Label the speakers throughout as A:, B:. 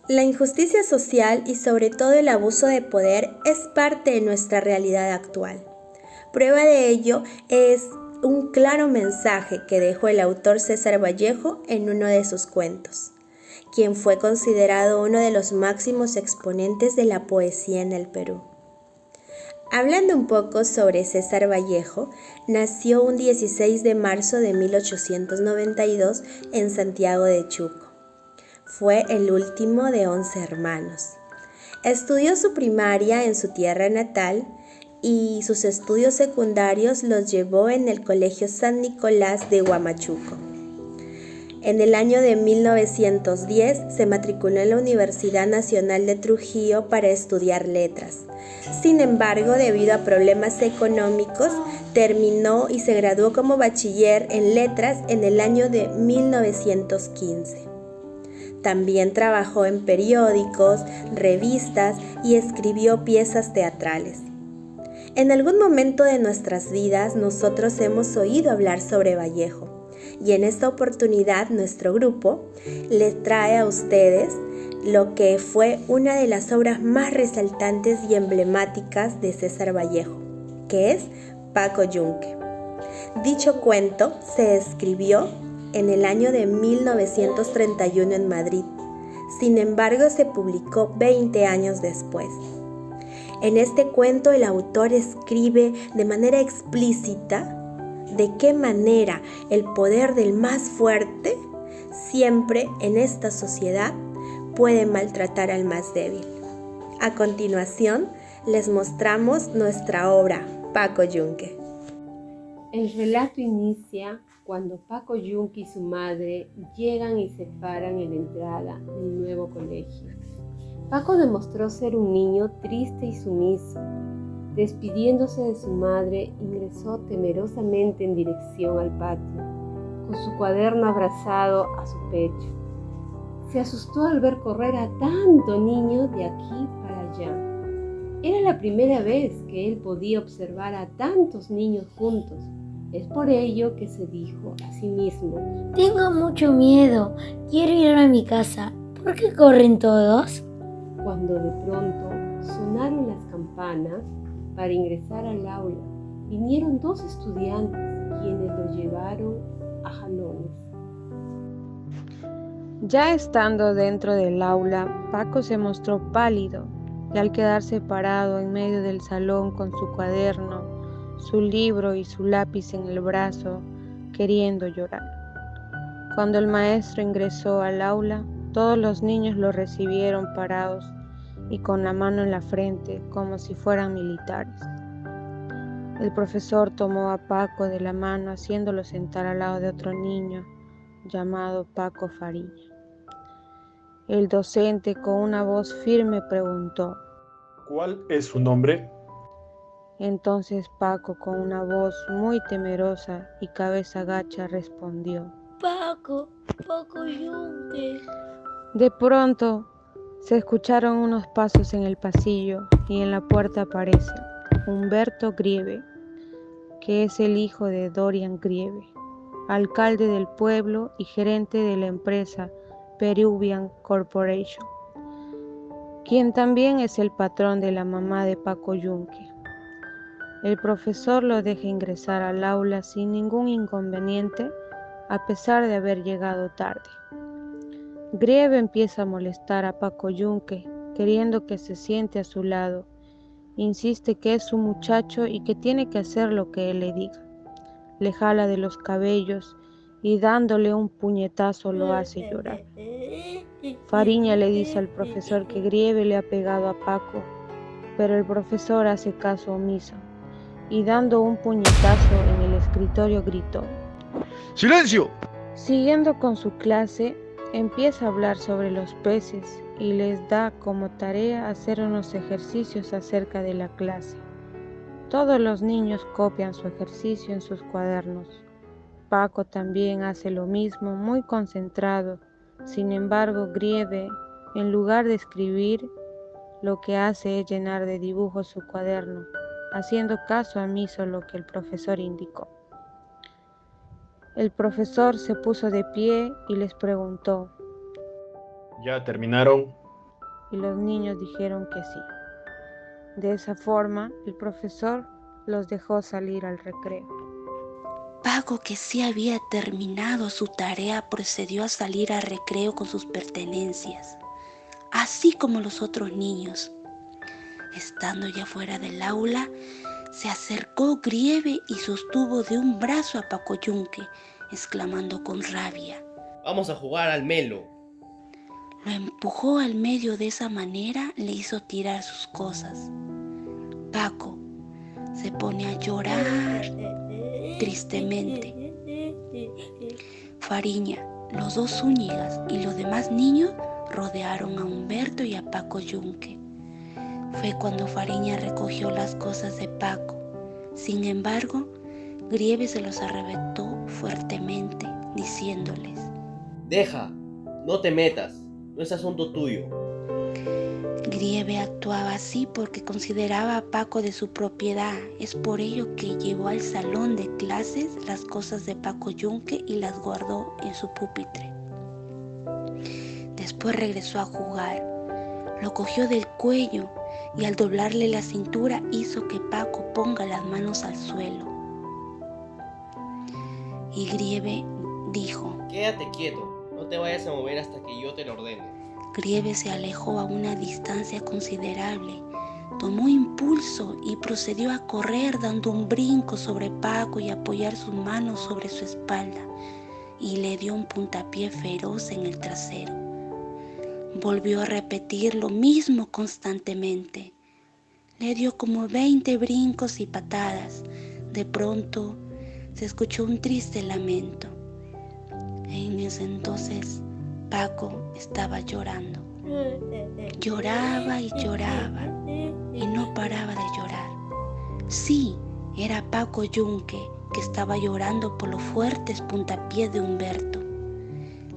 A: La injusticia social y sobre todo el abuso de poder es parte de nuestra realidad actual. Prueba de ello es un claro mensaje que dejó el autor César Vallejo en uno de sus cuentos, quien fue considerado uno de los máximos exponentes de la poesía en el Perú. Hablando un poco sobre César Vallejo, nació un 16 de marzo de 1892 en Santiago de Chuco. Fue el último de 11 hermanos. Estudió su primaria en su tierra natal y sus estudios secundarios los llevó en el Colegio San Nicolás de Huamachuco. En el año de 1910 se matriculó en la Universidad Nacional de Trujillo para estudiar letras. Sin embargo, debido a problemas económicos, terminó y se graduó como bachiller en letras en el año de 1915. También trabajó en periódicos, revistas y escribió piezas teatrales. En algún momento de nuestras vidas nosotros hemos oído hablar sobre Vallejo y en esta oportunidad nuestro grupo les trae a ustedes lo que fue una de las obras más resaltantes y emblemáticas de César Vallejo, que es Paco Yunque. Dicho cuento se escribió en el año de 1931 en Madrid. Sin embargo, se publicó 20 años después. En este cuento el autor escribe de manera explícita de qué manera el poder del más fuerte siempre en esta sociedad puede maltratar al más débil. A continuación, les mostramos nuestra obra, Paco Yunque.
B: El relato inicia cuando Paco Yunque y su madre llegan y se paran en la entrada del nuevo colegio. Paco demostró ser un niño triste y sumiso. Despidiéndose de su madre, ingresó temerosamente en dirección al patio, con su cuaderno abrazado a su pecho. Se asustó al ver correr a tanto niño de aquí para allá. Era la primera vez que él podía observar a tantos niños juntos. Es por ello que se dijo a sí mismo:
C: tengo mucho miedo, quiero ir a mi casa. ¿Por qué corren todos?
B: Cuando de pronto sonaron las campanas para ingresar al aula, vinieron dos estudiantes quienes lo llevaron a jalones.
D: Ya estando dentro del aula, Paco se mostró pálido y al quedarse parado en medio del salón con su cuaderno, su libro y su lápiz en el brazo, queriendo llorar. Cuando el maestro ingresó al aula, todos los niños lo recibieron parados y con la mano en la frente como si fueran militares. El profesor tomó a Paco de la mano haciéndolo sentar al lado de otro niño llamado Paco Fariña. El docente con una voz firme preguntó:
E: ¿cuál es su nombre?
D: Entonces Paco con una voz muy temerosa y cabeza gacha respondió:
C: Paco Yunque.
D: De pronto se escucharon unos pasos en el pasillo y en la puerta aparece Humberto Grieve, que es el hijo de Dorian Grieve, alcalde del pueblo y gerente de la empresa Peruvian Corporation, quien también es el patrón de la mamá de Paco Yunque. El profesor lo deja ingresar al aula sin ningún inconveniente, a pesar de haber llegado tarde. Grieve empieza a molestar a Paco Yunque, queriendo que se siente a su lado. Insiste que es su muchacho y que tiene que hacer lo que él le diga. Le jala de los cabellos y dándole un puñetazo lo hace llorar. Fariña le dice al profesor que Grieve le ha pegado a Paco, pero el profesor hace caso omiso y dando un puñetazo en el escritorio gritó:
E: ¡silencio!
D: Siguiendo con su clase, empieza a hablar sobre los peces y les da como tarea hacer unos ejercicios acerca de la clase. Todos los niños copian su ejercicio en sus cuadernos. Paco también hace lo mismo, muy concentrado. Sin embargo, Grieve, en lugar de escribir, lo que hace es llenar de dibujos su cuaderno, haciendo caso omiso a lo que el profesor indicó. El profesor se puso de pie y les preguntó:
E: ¿ya terminaron?
D: y los niños dijeron que sí. De esa forma, el profesor los dejó salir al recreo.
F: Paco, que sí había terminado su tarea, procedió a salir al recreo con sus pertenencias, así como los otros niños. Estando ya fuera del aula, se acercó Grieve y sostuvo de un brazo a Paco Yunque, exclamando con rabia:
G: Vamos a jugar al Melo.
F: Lo empujó al medio. De esa manera le hizo tirar sus cosas. Paco se pone a llorar tristemente. Fariña, los dos Zúñigas y los demás niños rodearon a Humberto y a Paco Yunque. Fue cuando Fariña recogió las cosas de Paco. Sin embargo, Grieve se los arrebató fuertemente, diciéndoles:
G: Deja, no te metas, no es asunto tuyo.
F: Grieve actuaba así porque consideraba a Paco de su propiedad. Es por ello que llevó al salón de clases las cosas de Paco Yunque y las guardó en su pupitre. Después regresó a jugar. Lo cogió del cuello y al doblarle la cintura hizo que Paco ponga las manos al suelo. Y Grieve dijo:
G: Quédate quieto, no te vayas a mover hasta que yo te lo ordene.
F: Grieve se alejó a una distancia considerable, tomó impulso y procedió a correr dando un brinco sobre Paco y apoyar sus manos sobre su espalda, y le dio un puntapié feroz en el trasero. Volvió a repetir lo mismo constantemente. Le dio como 20 brincos y patadas. De pronto se escuchó un triste lamento. En ese entonces Paco estaba llorando. Lloraba y lloraba y no paraba de llorar. Sí, era Paco Yunque, que estaba llorando por los fuertes puntapiés de Humberto.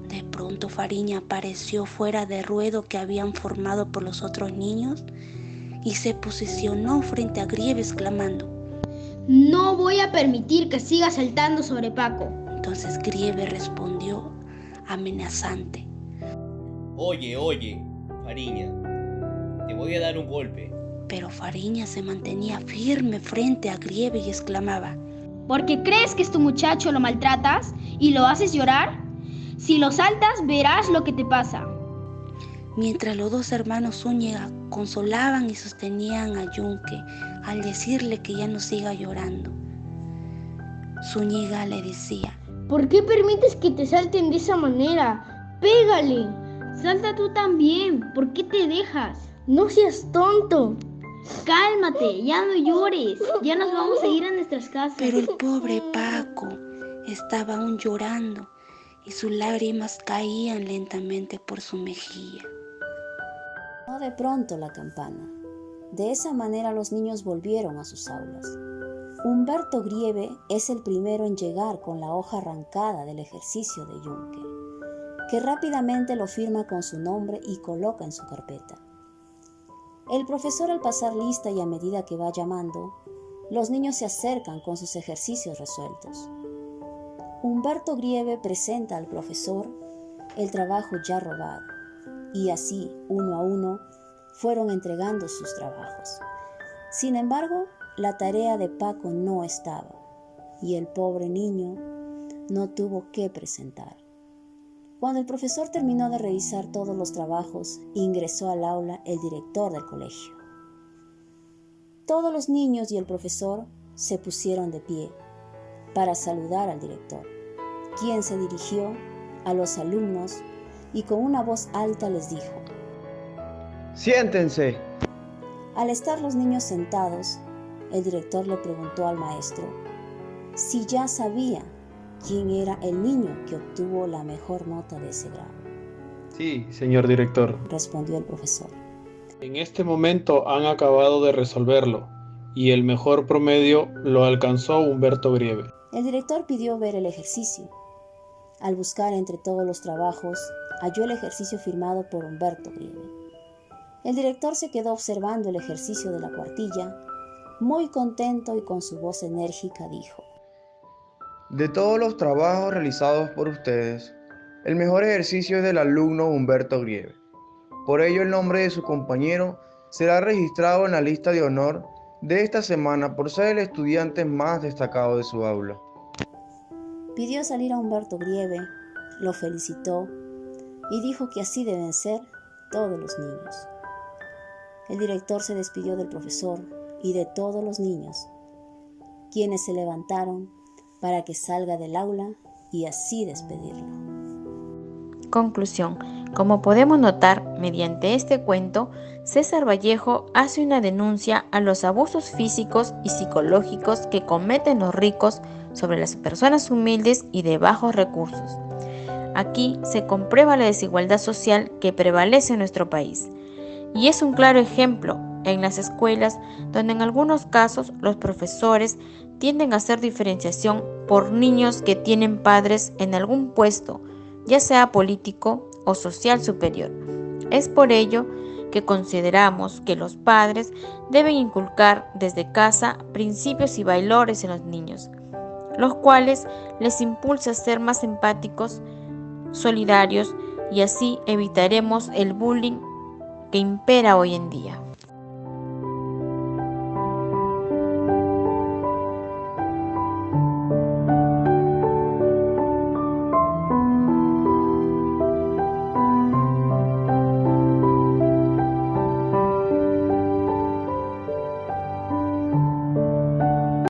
F: De pronto Fariña apareció fuera del ruedo que habían formado por los otros niños y se posicionó frente a Grieve exclamando:
H: No voy a permitir que siga saltando sobre Paco.
F: Entonces Grieve respondió amenazante:
G: Oye, Fariña, te voy a dar un golpe.
F: Pero Fariña se mantenía firme frente a Grieve y exclamaba:
H: ¿Porque crees que es tu muchacho lo maltratas y lo haces llorar? Si lo saltas, verás lo que te pasa.
F: Mientras los dos hermanos Zúñiga consolaban y sostenían a Yunque al decirle que ya no siga llorando, Zúñiga le decía:
H: ¿Por qué permites que te salten de esa manera? ¡Pégale! Salta tú también. ¿Por qué te dejas? No seas tonto. Cálmate, ya no llores. Ya nos vamos a ir a nuestras casas.
F: Pero el pobre Paco estaba aún llorando y sus lágrimas caían lentamente por su mejilla.
I: Sonó de pronto la campana. De esa manera los niños volvieron a sus aulas. Humberto Grieve es el primero en llegar con la hoja arrancada del ejercicio de Yunque, que rápidamente lo firma con su nombre y coloca en su carpeta. El profesor, al pasar lista y a medida que va llamando, los niños se acercan con sus ejercicios resueltos. Humberto Grieve presenta al profesor el trabajo ya robado, y así, uno a uno, fueron entregando sus trabajos. Sin embargo, la tarea de Paco no estaba, y el pobre niño no tuvo que presentar. Cuando el profesor terminó de revisar todos los trabajos, ingresó al aula el director del colegio. Todos los niños y el profesor se pusieron de pie para saludar al director, quien se dirigió a los alumnos y con una voz alta les dijo:
J: ¡Siéntense!
I: Al estar los niños sentados, el director le preguntó al maestro si ya sabía quién era el niño que obtuvo la mejor nota de ese grado.
E: Sí, señor director.
I: Respondió el profesor.
E: En este momento han acabado de resolverlo y el mejor promedio lo alcanzó Humberto Grieve.
I: El director pidió ver el ejercicio. Al buscar entre todos los trabajos, halló el ejercicio firmado por Humberto Grieve. El director se quedó observando el ejercicio de la cuartilla. Muy contento y con su voz enérgica dijo:
J: De todos los trabajos realizados por ustedes, el mejor ejercicio es del alumno Humberto Grieve. Por ello, el nombre de su compañero será registrado en la lista de honor de esta semana por ser el estudiante más destacado de su aula.
I: Pidió salir a Humberto Grieve, lo felicitó y dijo que así deben ser todos los niños. El director se despidió del profesor y de todos los niños, quienes se levantaron para que salga del aula y así despedirlo.
K: Conclusión. Como podemos notar, mediante este cuento, César Vallejo hace una denuncia a los abusos físicos y psicológicos que cometen los ricos sobre las personas humildes y de bajos recursos. Aquí se comprueba la desigualdad social que prevalece en nuestro país. Y es un claro ejemplo en las escuelas donde en algunos casos los profesores tienden a hacer diferenciación por niños que tienen padres en algún puesto, ya sea político o social superior. Es por ello que consideramos que los padres deben inculcar desde casa principios y valores en los niños, los cuales les impulsa a ser más empáticos, solidarios, y así evitaremos el bullying que impera hoy en día.